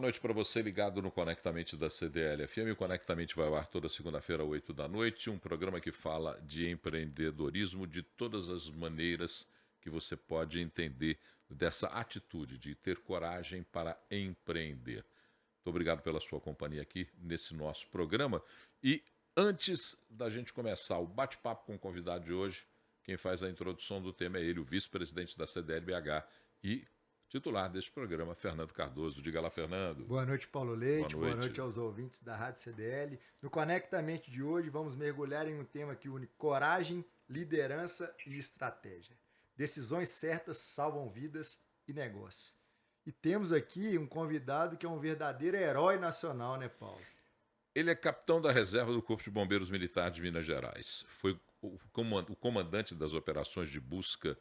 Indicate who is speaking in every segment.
Speaker 1: noite para você ligado no Conectamente da CDL-FM. O Conectamente vai ao ar toda segunda-feira, 8 da noite. Um programa que fala de empreendedorismo de todas as maneiras que você pode entender dessa atitude de ter coragem para empreender. Muito obrigado pela sua companhia aqui nesse nosso programa. E antes da gente começar o bate-papo com o convidado de hoje, quem faz a introdução do tema é ele, o vice-presidente da CDL-BH e titular deste programa, Fernando Cardoso. Diga lá, Fernando.
Speaker 2: Boa noite, Paulo Leite.
Speaker 1: Boa
Speaker 2: noite aos ouvintes da Rádio CDL. No Conectamente de hoje, vamos mergulhar em um tema que une coragem, liderança e estratégia. Decisões certas salvam vidas e negócios. E temos aqui um convidado que é um verdadeiro herói nacional, né, Paulo?
Speaker 1: Ele é capitão da reserva do Corpo de Bombeiros Militar de Minas Gerais. Foi o comandante das operações de busca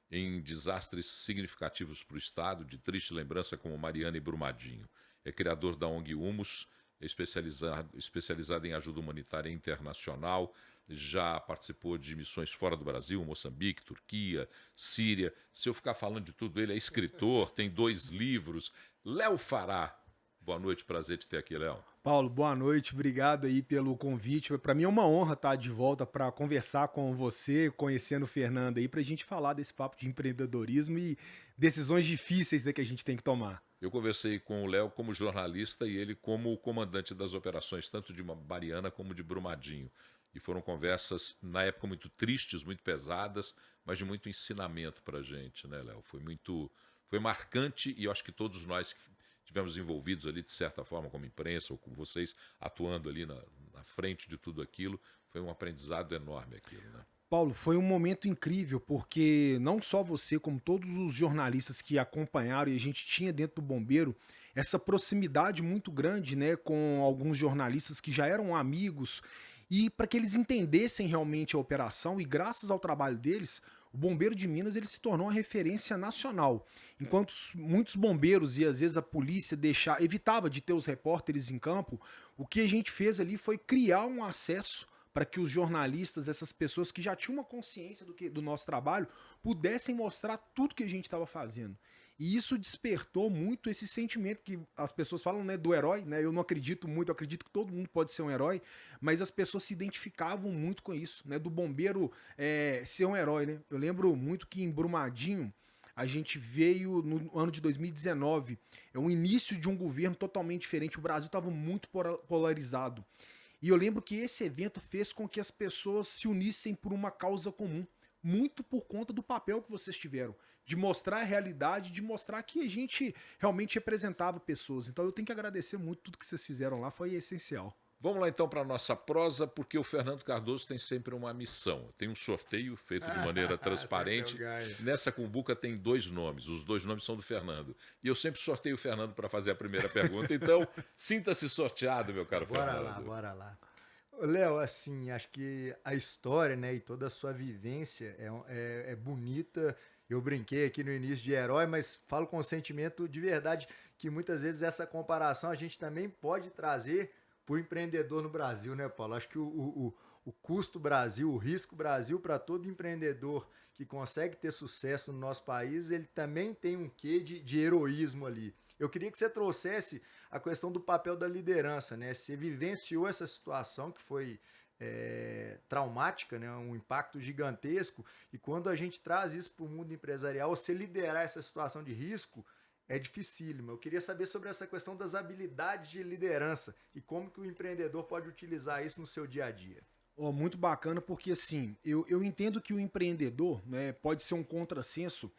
Speaker 1: em desastres significativos para o Estado, de triste lembrança como Mariana e Brumadinho. É criador da ONG Humus, é especializado em ajuda humanitária internacional, já participou de missões fora do Brasil, Moçambique, Turquia, Síria. Se eu ficar falando de tudo, ele é escritor, tem 2 livros. Léo Fará. Boa noite, prazer te ter aqui, Léo.
Speaker 3: Paulo, boa noite, obrigado aí pelo convite. Para mim é uma honra estar de volta para conversar com você, conhecendo o Fernando aí, para a gente falar desse papo de empreendedorismo e decisões difíceis, né, que a gente tem que tomar.
Speaker 1: Eu conversei com o Léo como jornalista e ele como comandante das operações, tanto de Mariana como de Brumadinho. E foram conversas, na época, muito tristes, muito pesadas, mas de muito ensinamento para a gente, né, Léo? Foi marcante e eu acho que todos nós que tivemos envolvidos ali, de certa forma, como imprensa ou com vocês, atuando ali na frente de tudo aquilo, foi um aprendizado enorme aquilo, né?
Speaker 3: Paulo, foi um momento incrível, porque não só você, como todos os jornalistas que acompanharam, e a gente tinha dentro do Bombeiro essa proximidade muito grande, né, com alguns jornalistas que já eram amigos, e para que eles entendessem realmente a operação, e graças ao trabalho deles, o Bombeiro de Minas ele se tornou uma referência nacional. Enquanto muitos bombeiros e às vezes a polícia evitava de ter os repórteres em campo, o que a gente fez ali foi criar um acesso para que os jornalistas, essas pessoas que já tinham uma consciência do nosso trabalho, pudessem mostrar tudo que a gente estava fazendo. E isso despertou muito esse sentimento que as pessoas falam, né, do herói, né? Eu não acredito muito, eu acredito que todo mundo pode ser um herói, mas as pessoas se identificavam muito com isso, né? Do bombeiro ser um herói, né? Eu lembro muito que em Brumadinho, a gente veio no ano de 2019, é o início de um governo totalmente diferente, o Brasil estava muito polarizado. E eu lembro que esse evento fez com que as pessoas se unissem por uma causa comum, muito por conta do papel que vocês tiveram, de mostrar a realidade, de mostrar que a gente realmente representava pessoas. Então eu tenho que agradecer muito tudo que vocês fizeram lá, foi essencial.
Speaker 1: Vamos lá então para a nossa prosa, porque o Fernando Cardoso tem sempre uma missão. Tem um sorteio feito de maneira transparente. Nessa cumbuca tem 2 nomes, os 2 nomes são do Fernando. E eu sempre sorteio o Fernando para fazer a primeira pergunta. Então, sinta-se sorteado, meu caro Fernando.
Speaker 2: Bora lá. Léo, assim, acho que a história, né, e toda a sua vivência é bonita. Eu brinquei aqui no início de herói, mas falo com sentimento de verdade que muitas vezes essa comparação a gente também pode trazer para o empreendedor no Brasil, né, Paulo? Acho que o custo Brasil, o risco Brasil, para todo empreendedor que consegue ter sucesso no nosso país, ele também tem um quê de heroísmo ali. Eu queria que você trouxesse a questão do papel da liderança, né? Você vivenciou essa situação que foi traumática, né? Um impacto gigantesco, e quando a gente traz isso para o mundo empresarial, você liderar essa situação de risco, é dificílimo. Eu queria saber sobre essa questão das habilidades de liderança e como que o empreendedor pode utilizar isso no seu dia a dia.
Speaker 3: Oh, muito bacana, porque assim, eu entendo que o empreendedor, né, pode ser um contrassenso,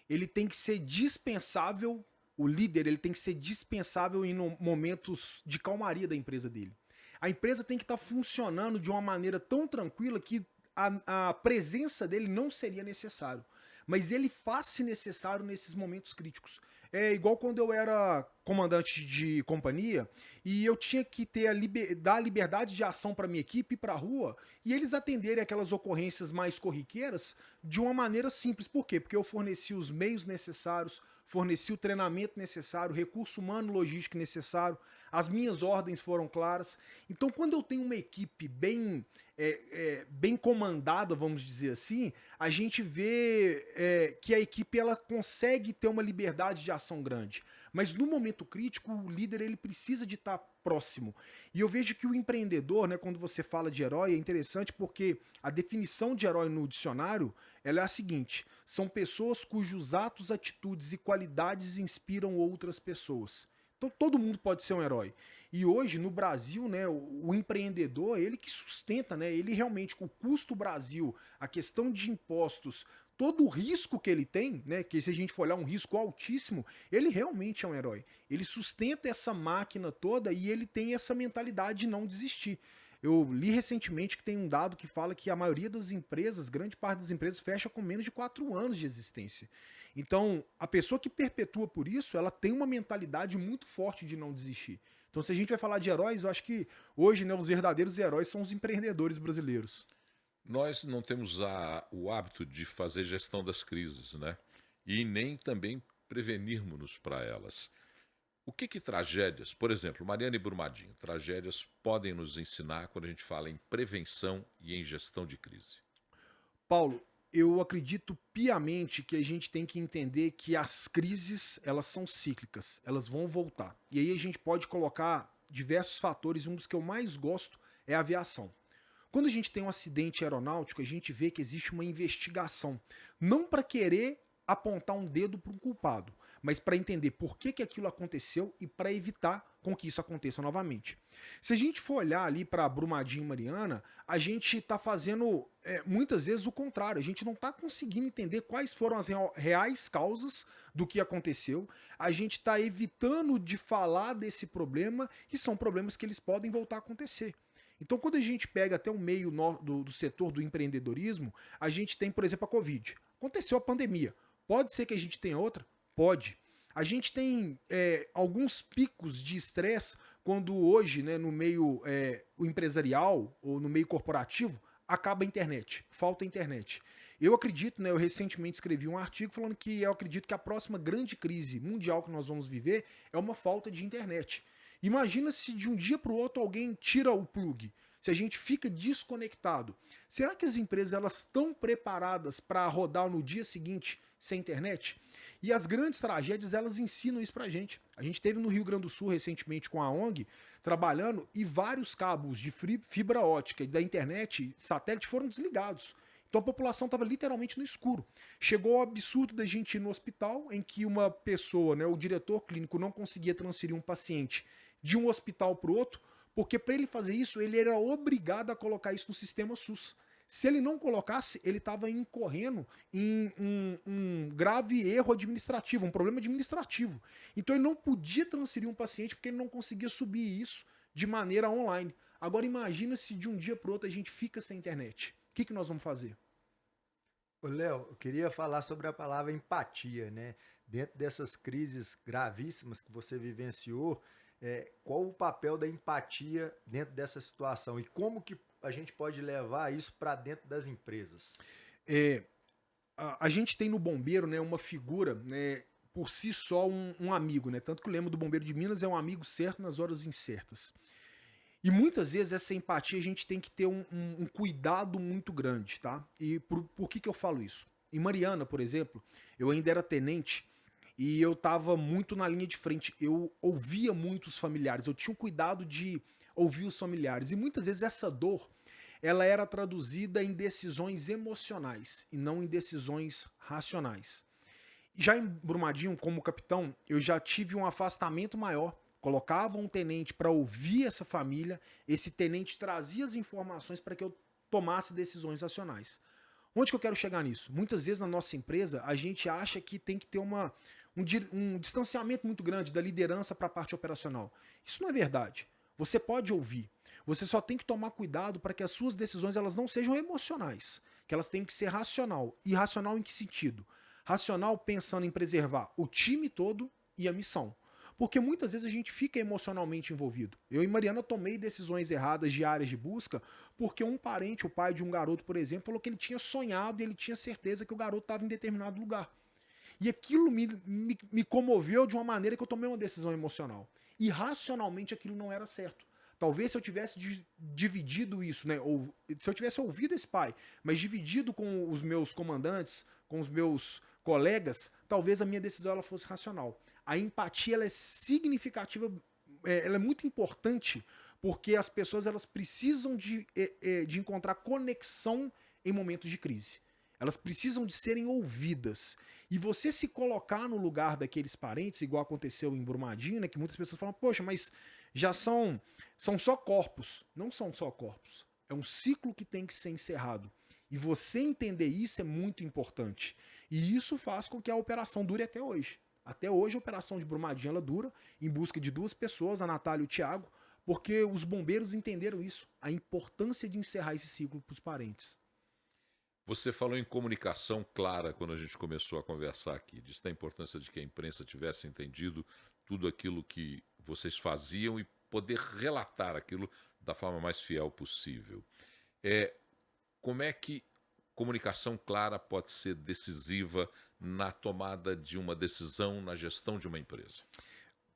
Speaker 3: ele tem que ser dispensável, o líder ele tem que ser dispensável em momentos de calmaria da empresa dele. A empresa tem que estar funcionando de uma maneira tão tranquila que a presença dele não seria necessário. Mas ele faz-se necessário nesses momentos críticos. É igual quando eu era comandante de companhia e eu tinha que dar liberdade de ação para minha equipe, para a rua, e eles atenderem aquelas ocorrências mais corriqueiras de uma maneira simples. Por quê? Porque eu forneci os meios necessários, forneci o treinamento necessário, o recurso humano logístico necessário, as minhas ordens foram claras. Então, quando eu tenho uma equipe bem comandada, vamos dizer assim, a gente vê que a equipe ela consegue ter uma liberdade de ação grande. Mas no momento crítico, o líder ele precisa de estar próximo. E eu vejo que o empreendedor, né, quando você fala de herói, é interessante porque a definição de herói no dicionário ela é a seguinte: são pessoas cujos atos, atitudes e qualidades inspiram outras pessoas. Então todo mundo pode ser um herói. E hoje no Brasil, né, o empreendedor, ele que sustenta, né, ele realmente, com o custo Brasil, a questão de impostos, todo o risco que ele tem, né, que se a gente for olhar um risco altíssimo, ele realmente é um herói. Ele sustenta essa máquina toda e ele tem essa mentalidade de não desistir. Eu li recentemente que tem um dado que fala que a maioria das empresas, grande parte das empresas, fecha com menos de 4 anos de existência. Então, a pessoa que perpetua por isso, ela tem uma mentalidade muito forte de não desistir. Então, se a gente vai falar de heróis, eu acho que hoje, né, os verdadeiros heróis são os empreendedores brasileiros.
Speaker 1: Nós não temos o hábito de fazer gestão das crises, né? E nem também prevenirmos-nos para elas. O que tragédias, por exemplo, Mariana e Brumadinho, tragédias podem nos ensinar quando a gente fala em prevenção e em gestão de crise?
Speaker 3: Paulo, eu acredito piamente que a gente tem que entender que as crises, elas são cíclicas, elas vão voltar. E aí a gente pode colocar diversos fatores, um dos que eu mais gosto é a aviação. Quando a gente tem um acidente aeronáutico, a gente vê que existe uma investigação, não para querer apontar um dedo para um culpado, mas para entender por que aquilo aconteceu e para evitar com que isso aconteça novamente. Se a gente for olhar ali para Brumadinho e Mariana, a gente está fazendo muitas vezes o contrário. A gente não está conseguindo entender quais foram as reais causas do que aconteceu. A gente está evitando de falar desse problema e são problemas que eles podem voltar a acontecer. Então, quando a gente pega até o meio do setor do empreendedorismo, a gente tem, por exemplo, a Covid. Aconteceu a pandemia. Pode ser que a gente tenha outra? Pode. A gente tem alguns picos de estresse quando hoje, né, no meio o empresarial ou no meio corporativo, acaba a internet, falta a internet. Eu acredito, né, eu recentemente escrevi um artigo falando que eu acredito que a próxima grande crise mundial que nós vamos viver é uma falta de internet. Imagina se de um dia para o outro alguém tira o plug, se a gente fica desconectado. Será que as empresas elas estão preparadas para rodar no dia seguinte sem internet? E as grandes tragédias elas ensinam isso pra gente. A gente teve no Rio Grande do Sul recentemente com a ONG trabalhando e vários cabos de fibra ótica e da internet satélite foram desligados. Então a população estava literalmente no escuro. Chegou ao absurdo da gente ir no hospital em que uma pessoa, né, o diretor clínico não conseguia transferir um paciente de um hospital para o outro, porque para ele fazer isso, ele era obrigado a colocar isso no sistema SUS. Se ele não colocasse, ele estava incorrendo em um grave erro administrativo, um problema administrativo. Então ele não podia transferir um paciente porque ele não conseguia subir isso de maneira online. Agora imagina se de um dia para o outro a gente fica sem internet. O que nós vamos fazer?
Speaker 2: Ô, Léo, eu queria falar sobre a palavra empatia, né? Dentro dessas crises gravíssimas que você vivenciou, qual o papel da empatia dentro dessa situação e como que a gente pode levar isso para dentro das empresas?
Speaker 3: A gente tem no bombeiro, né, uma figura, né, por si só um amigo, né? Tanto que o lema do Bombeiro de Minas é um amigo certo nas horas incertas. E muitas vezes essa empatia a gente tem que ter um cuidado muito grande, tá? E por que eu falo isso? Em Mariana, por exemplo, eu ainda era tenente e eu estava muito na linha de frente. Eu ouvia muitos familiares, eu tinha um cuidado de ouvir os familiares. E muitas vezes essa dor, ela era traduzida em decisões emocionais e não em decisões racionais. Já em Brumadinho, como capitão, eu já tive um afastamento maior. Colocava um tenente para ouvir essa família, esse tenente trazia as informações para que eu tomasse decisões racionais. Onde que eu quero chegar nisso? Muitas vezes na nossa empresa, a gente acha que tem que ter um distanciamento muito grande da liderança para a parte operacional. Isso não é verdade. Você pode ouvir. Você só tem que tomar cuidado para que as suas decisões elas não sejam emocionais, que elas têm que ser racional. E racional em que sentido? Racional pensando em preservar o time todo e a missão. Porque muitas vezes a gente fica emocionalmente envolvido. Eu e Mariana tomei decisões erradas de áreas de busca porque um parente, o pai de um garoto, por exemplo, falou que ele tinha sonhado e ele tinha certeza que o garoto estava em determinado lugar. E aquilo me comoveu de uma maneira que eu tomei uma decisão emocional. e racionalmente aquilo não era certo. Talvez se eu tivesse dividido isso, né? Ou se eu tivesse ouvido esse pai, mas dividido com os meus comandantes, com os meus colegas, talvez a minha decisão ela fosse racional. A empatia ela é significativa, ela é muito importante, porque as pessoas elas precisam de encontrar conexão em momentos de crise. Elas precisam de serem ouvidas. E você se colocar no lugar daqueles parentes, igual aconteceu em Brumadinho, né, que muitas pessoas falam, poxa, mas já são só corpos. Não são só corpos. É um ciclo que tem que ser encerrado. E você entender isso é muito importante. E isso faz com que a operação dure até hoje. Até hoje a operação de Brumadinho ela dura em busca de 2 pessoas, a Natália e o Thiago, porque os bombeiros entenderam isso, a importância de encerrar esse ciclo para os parentes.
Speaker 1: Você falou em comunicação clara quando a gente começou a conversar aqui. Disse da importância de que a imprensa tivesse entendido tudo aquilo que vocês faziam e poder relatar aquilo da forma mais fiel possível. Como é que comunicação clara pode ser decisiva na tomada de uma decisão, na gestão de uma empresa?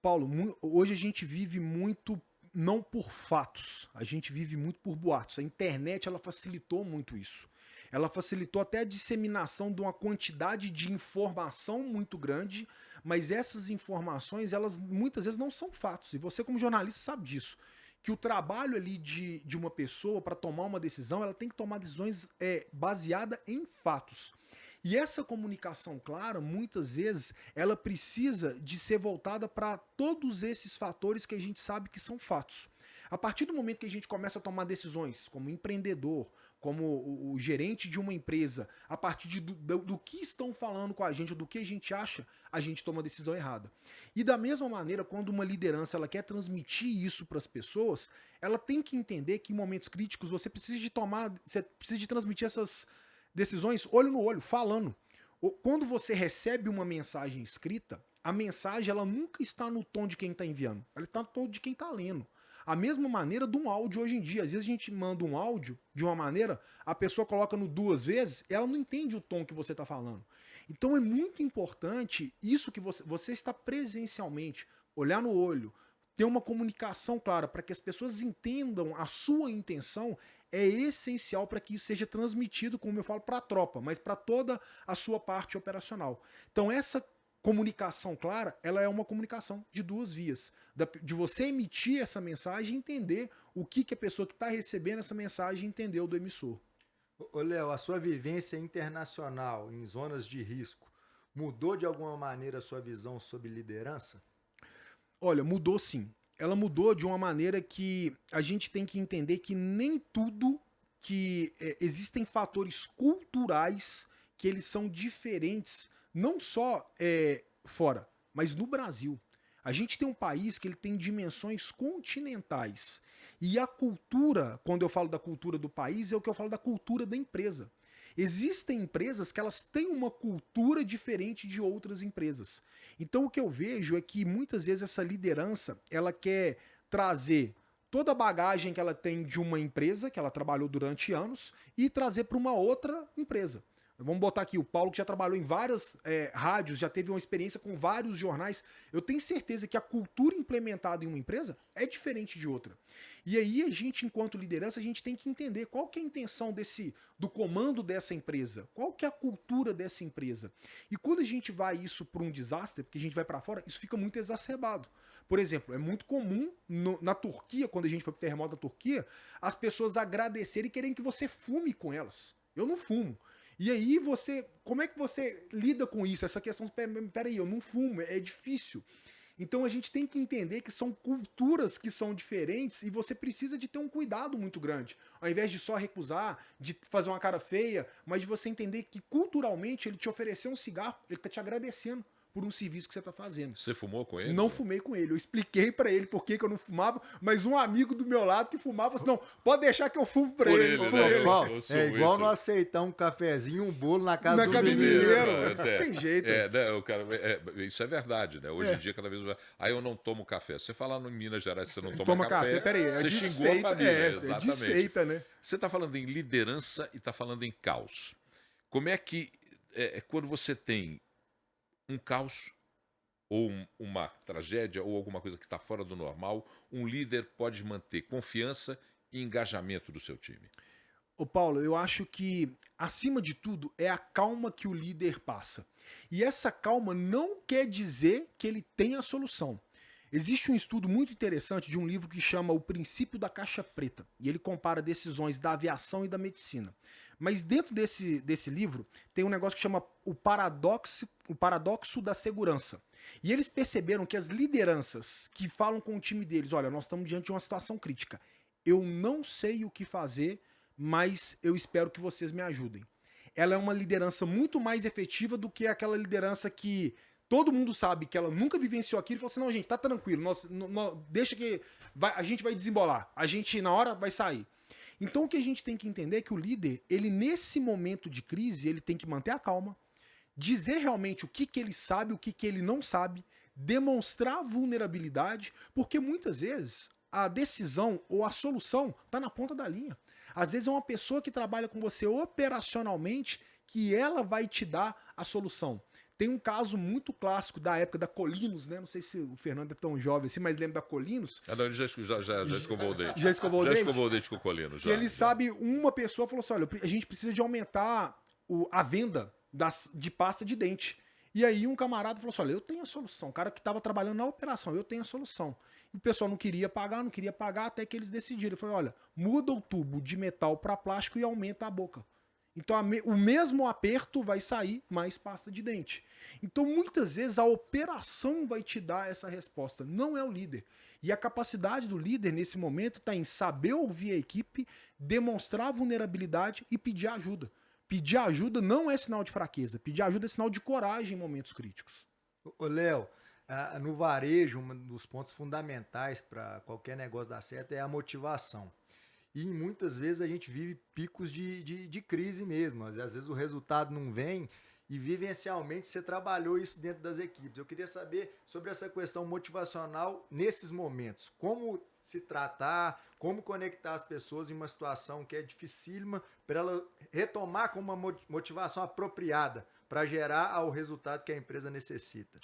Speaker 3: Paulo, hoje a gente vive muito não por fatos, a gente vive muito por boatos. A internet ela facilitou muito isso. Ela facilitou até a disseminação de uma quantidade de informação muito grande, mas essas informações, elas muitas vezes não são fatos. E você, como jornalista, sabe disso. Que o trabalho ali de uma pessoa para tomar uma decisão, ela tem que tomar decisões baseadas em fatos. E essa comunicação clara, muitas vezes, ela precisa de ser voltada para todos esses fatores que a gente sabe que são fatos. A partir do momento que a gente começa a tomar decisões como empreendedor, como o gerente de uma empresa, a partir do que estão falando com a gente, ou do que a gente acha, a gente toma a decisão errada. E da mesma maneira, quando uma liderança ela quer transmitir isso para as pessoas, ela tem que entender que em momentos críticos você precisa de transmitir essas decisões olho no olho, falando. Quando você recebe uma mensagem escrita, a mensagem ela nunca está no tom de quem está enviando, ela está no tom de quem está lendo. A mesma maneira de um áudio hoje em dia. Às vezes a gente manda um áudio de uma maneira, a pessoa coloca no 2 vezes, ela não entende o tom que você está falando. Então é muito importante isso que você está presencialmente, olhar no olho, ter uma comunicação clara para que as pessoas entendam a sua intenção, é essencial para que isso seja transmitido, como eu falo, para a tropa, mas para toda a sua parte operacional. Então essa comunicação clara, ela é uma comunicação de 2 vias. De você emitir essa mensagem e entender o que a pessoa que está recebendo essa mensagem entendeu do emissor.
Speaker 2: Ô, Léo, a sua vivência internacional em zonas de risco mudou de alguma maneira a sua visão sobre liderança?
Speaker 3: Olha, mudou sim. Ela mudou de uma maneira que a gente tem que entender que nem tudo que existem fatores culturais que eles são diferentes, não só fora, mas no Brasil. A gente tem um país que ele tem dimensões continentais. E a cultura, quando eu falo da cultura do país, é o que eu falo da cultura da empresa. Existem empresas que elas têm uma cultura diferente de outras empresas. Então o que eu vejo é que muitas vezes essa liderança, ela quer trazer toda a bagagem que ela tem de uma empresa, que ela trabalhou durante anos, e trazer para uma outra empresa. Vamos botar aqui o Paulo, que já trabalhou em várias rádios, já teve uma experiência com vários jornais. Eu tenho certeza que a cultura implementada em uma empresa é diferente de outra. E aí a gente, enquanto liderança, a gente tem que entender qual que é a intenção do comando dessa empresa, qual que é a cultura dessa empresa. E quando a gente vai isso para um desastre, porque a gente vai para fora, isso fica muito exacerbado. Por exemplo, é muito comum na Turquia, quando a gente foi para o terremoto da Turquia, as pessoas agradecerem e querem que você fume com elas. Eu não fumo. E aí como é que você lida com isso? Essa questão, peraí, eu não fumo, é difícil. Então a gente tem que entender que são culturas que são diferentes e você precisa de ter um cuidado muito grande. Ao invés de só recusar, de fazer uma cara feia, mas de você entender que culturalmente ele te ofereceu um cigarro, ele tá te agradecendo por um serviço que você tá fazendo.
Speaker 1: Você fumou com ele?
Speaker 3: Não fumei com ele. Eu expliquei pra ele por que eu não fumava, mas um amigo do meu lado que fumava falou assim, não, pode deixar que eu fumo pra
Speaker 1: Por
Speaker 3: ele.
Speaker 1: ele,
Speaker 3: Por
Speaker 1: né?
Speaker 3: ele.
Speaker 2: É igual não aceitar um cafezinho, um bolo na casa do
Speaker 3: casa do
Speaker 2: mineiro.
Speaker 3: mineiro. Não tem jeito.
Speaker 1: Isso é verdade, né? Hoje em dia, cada vez mais. Aí eu não tomo café. Você fala no Minas Gerais que você não toma
Speaker 3: Toma café, peraí.
Speaker 1: você xingou a
Speaker 3: desfeita,
Speaker 1: família. Exatamente.
Speaker 3: desfeita, né?
Speaker 1: Você está falando em liderança e está falando em caos. Como é que, quando você tem um caos, ou uma tragédia, ou alguma coisa que está fora do normal, um líder pode manter confiança e engajamento do seu time?
Speaker 3: Ô Paulo, eu acho que, acima de tudo, é a calma que o líder passa. E essa calma não quer dizer que ele tem a solução. Existe um estudo muito interessante de um livro que chama O Princípio da Caixa Preta, e ele compara decisões da aviação e da medicina. Mas dentro desse livro tem um negócio que chama o paradoxo da segurança. E eles perceberam que as lideranças que falam com o time deles, olha, nós estamos diante de uma situação crítica, eu não sei o que fazer, mas eu espero que vocês me ajudem. Ela é uma liderança muito mais efetiva do que aquela liderança que todo mundo sabe que ela nunca vivenciou aquilo e falou assim, não, gente, tá tranquilo, deixa que a gente vai desembolar, a gente na hora vai sair. Então o que a gente tem que entender é que o líder, ele nesse momento de crise, ele tem que manter a calma, dizer realmente o que ele sabe, o que ele não sabe, demonstrar vulnerabilidade, porque muitas vezes a decisão ou a solução está na ponta da linha. Às vezes é uma pessoa que trabalha com você operacionalmente que ela vai te dar a solução. Tem um caso muito clássico da época da Colinos, né? Não sei se o Fernando é tão jovem assim, mas lembra da Colinos?
Speaker 1: Ah, não, ele já escovou o dente.
Speaker 3: Já escovou o dente?
Speaker 1: Já escovou o dente com o Colino.
Speaker 3: Que ele sabe, uma pessoa falou assim, olha, a gente precisa de aumentar a venda de pasta de dente. E aí um camarada falou assim, olha, eu tenho a solução. O cara que estava trabalhando na operação, eu tenho a solução. E o pessoal não queria pagar, até que eles decidiram. Ele falou, olha, muda o tubo de metal para plástico e aumenta a boca. Então o mesmo aperto vai sair mais pasta de dente. Então muitas vezes a operação vai te dar essa resposta, não é o líder. E a capacidade do líder nesse momento está em saber ouvir a equipe, demonstrar vulnerabilidade e pedir ajuda. Pedir ajuda não é sinal de fraqueza, pedir ajuda é sinal de coragem em momentos críticos.
Speaker 2: Ô, Léo, no varejo, um dos pontos fundamentais para qualquer negócio dar certo é a motivação. E muitas vezes a gente vive picos de crise mesmo. Às vezes o resultado não vem e vivencialmente você trabalhou isso dentro das equipes. Eu queria saber sobre essa questão motivacional nesses momentos. Como se tratar, como conectar as pessoas em uma situação que é dificílima para ela retomar com uma motivação apropriada para gerar o resultado que a empresa necessita.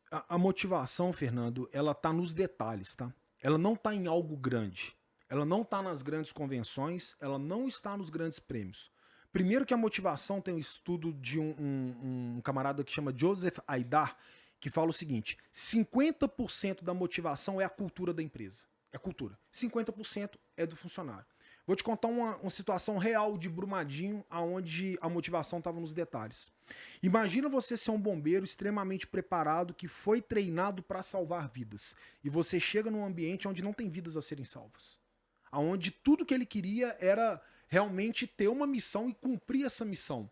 Speaker 3: A motivação, Fernando, ela tá nos detalhes, tá? Ela não tá em algo grande. Ela não está nas grandes convenções, ela não está nos grandes prêmios. Primeiro que a motivação tem um estudo de um camarada que chama Joseph Aidar, que fala o seguinte, 50% da motivação é a cultura da empresa. É cultura. 50% é do funcionário. Vou te contar uma situação real de Brumadinho, onde a motivação estava nos detalhes. Imagina você ser um bombeiro extremamente preparado, que foi treinado para salvar vidas. E você chega num ambiente onde não tem vidas a serem salvas. Onde tudo que ele queria era realmente ter uma missão e cumprir essa missão.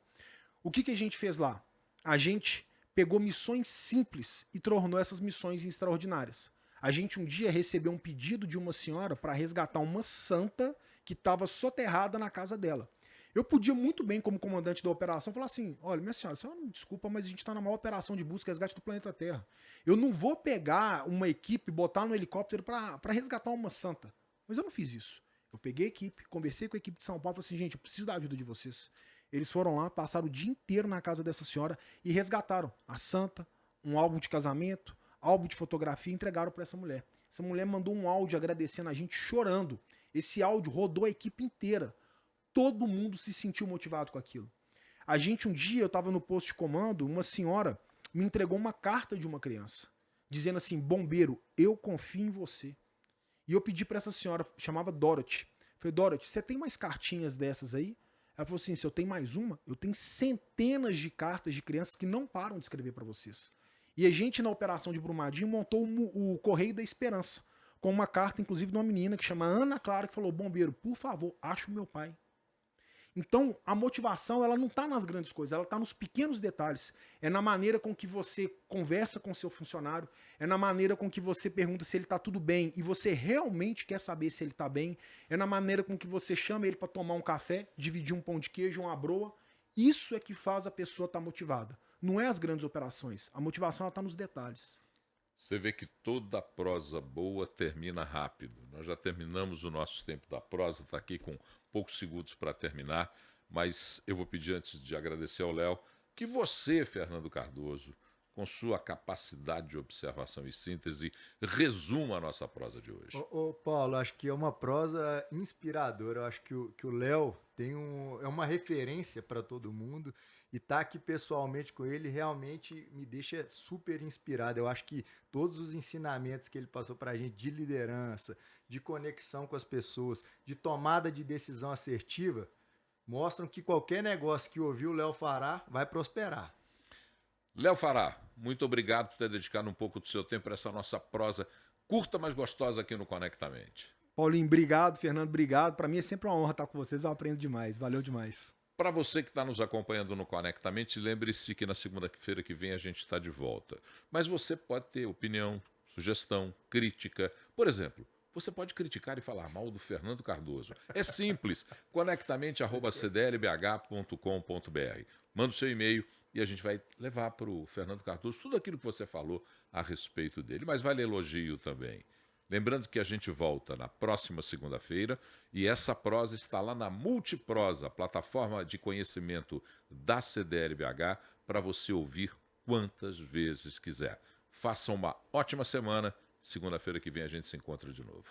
Speaker 3: O que a gente fez lá? A gente pegou missões simples e tornou essas missões extraordinárias. A gente um dia recebeu um pedido de uma senhora para resgatar uma santa que estava soterrada na casa dela. Eu podia muito bem, como comandante da operação, falar assim, olha, minha senhora, me desculpa, mas a gente está na maior operação de busca e resgate do planeta Terra. Eu não vou pegar uma equipe, botar no helicóptero para resgatar uma santa. Mas eu não fiz isso. Eu peguei a equipe, conversei com a equipe de São Paulo e falei assim, gente, eu preciso da ajuda de vocês. Eles foram lá, passaram o dia inteiro na casa dessa senhora e resgataram a santa, um álbum de casamento, álbum de fotografia e entregaram para essa mulher. Essa mulher mandou um áudio agradecendo a gente, chorando. Esse áudio rodou a equipe inteira. Todo mundo se sentiu motivado com aquilo. A gente, um dia, eu estava no posto de comando, uma senhora me entregou uma carta de uma criança, dizendo assim, bombeiro, eu confio em você. E eu pedi para essa senhora, chamava Dorothy. Falei, Dorothy, você tem mais cartinhas dessas aí? Ela falou assim, se eu tenho mais uma, eu tenho centenas de cartas de crianças que não param de escrever para vocês. E a gente, na operação de Brumadinho, montou o Correio da Esperança, com uma carta, inclusive, de uma menina que chama Ana Clara, que falou, bombeiro, por favor, ache o meu pai. Então, a motivação, ela não está nas grandes coisas, ela está nos pequenos detalhes. É na maneira com que você conversa com seu funcionário, é na maneira com que você pergunta se ele está tudo bem e você realmente quer saber se ele está bem, é na maneira com que você chama ele para tomar um café, dividir um pão de queijo, uma broa. Isso é que faz a pessoa estar motivada. Não é as grandes operações, a motivação está nos detalhes.
Speaker 1: Você vê que toda prosa boa termina rápido. Nós já terminamos o nosso tempo da prosa, está aqui com poucos segundos para terminar, mas eu vou pedir, antes de agradecer ao Léo, que você, Fernando Cardoso, com sua capacidade de observação e síntese, resuma a nossa prosa de hoje.
Speaker 2: Ô, Paulo, acho que é uma prosa inspiradora. Eu acho que o Léo é uma referência para todo mundo e estar aqui pessoalmente com ele realmente me deixa super inspirado. Eu acho que todos os ensinamentos que ele passou para a gente de liderança, de conexão com as pessoas, de tomada de decisão assertiva, mostram que qualquer negócio que ouvir o Léo Fará vai prosperar.
Speaker 1: Léo Fará, muito obrigado por ter dedicado um pouco do seu tempo para essa nossa prosa curta, mas gostosa aqui no Conectamente.
Speaker 3: Paulinho, obrigado. Fernando, obrigado. Para mim é sempre uma honra estar com vocês. Eu aprendo demais. Valeu demais.
Speaker 1: Para você que está nos acompanhando no Conectamente, lembre-se que na segunda-feira que vem a gente está de volta. Mas você pode ter opinião, sugestão, crítica. Por exemplo, você pode criticar e falar mal do Fernando Cardoso. É simples, conectamente@cdlbh.com.br. Manda o seu e-mail e a gente vai levar para o Fernando Cardoso tudo aquilo que você falou a respeito dele. Mas vale elogio também. Lembrando que a gente volta na próxima segunda-feira e essa prosa está lá na Multiprosa, plataforma de conhecimento da CDLBH, para você ouvir quantas vezes quiser. Faça uma ótima semana. Segunda-feira que vem a gente se encontra de novo.